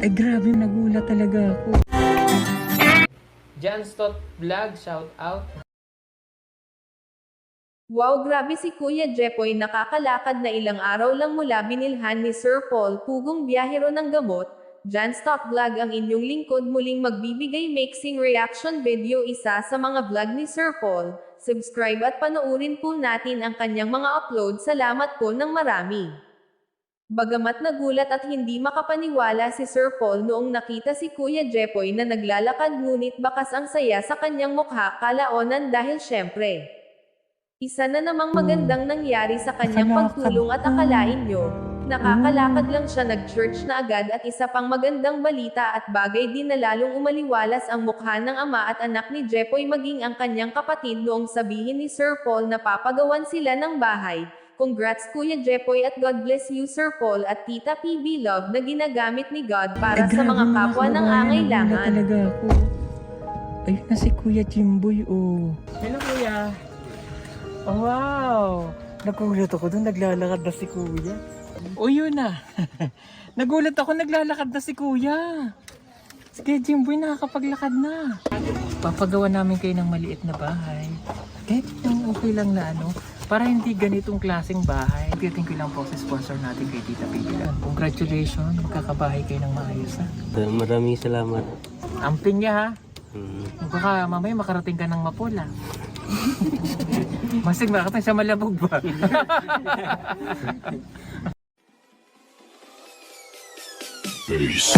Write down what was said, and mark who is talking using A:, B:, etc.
A: Ay grabe, nagulat talaga ako.
B: Jan Stott Vlog, shout out.
C: Wow, grabe si Kuya Jepoy, nakakalakad na ilang araw lang mula binilhan ni Sir Paul, pugong biyahero ng gamot. Jan Stott Vlog ang inyong lingkod, muling magbibigay mixing reaction video isa sa mga vlog ni Sir Paul. Subscribe at panoorin po natin ang kanyang mga upload. Salamat po ng marami. Bagamat nagulat at hindi makapaniwala si Sir Paul noong nakita si Kuya Jepoy na naglalakad, ngunit bakas ang saya sa kanyang mukha, kalaonan dahil syempre, isa na namang magandang nangyari sa kanyang pagtulong at akalain nyo, nakakalakad lang siya, nag-church na agad, at isa pang magandang balita at bagay din na lalong umaliwalas ang mukha ng ama at anak ni Jepoy maging ang kanyang kapatid noong sabihin ni Sir Paul na papagawan sila ng bahay. Congrats Kuya Jepoy at God bless you Sir Paul at Tita PB Love na ginagamit ni God para sa mga kapwa ng angailangan.
A: Talaga ako. Ayun na si Kuya Jimboy, oh. Hello Kuya. Oh, wow! Nagulat ako doon, naglalakad na si Kuya. O yun na. Nagulat ako, naglalakad na si Kuya. Sige, Jimboy, nakakapaglakad na. Papagawa namin kayo ng maliit na bahay. Kahit yung okay lang na ano, para hindi ganitong klaseng bahay. Thank you lang po sa sponsor natin kay Tita Pila. Congratulations, magkakabahay kayo ng maayos ha.
D: Maraming salamat.
A: Amping niya ha. Baka mamaya makarating ka ng Mapula. Masig makakatang sa Malabog ba?
E: Peace.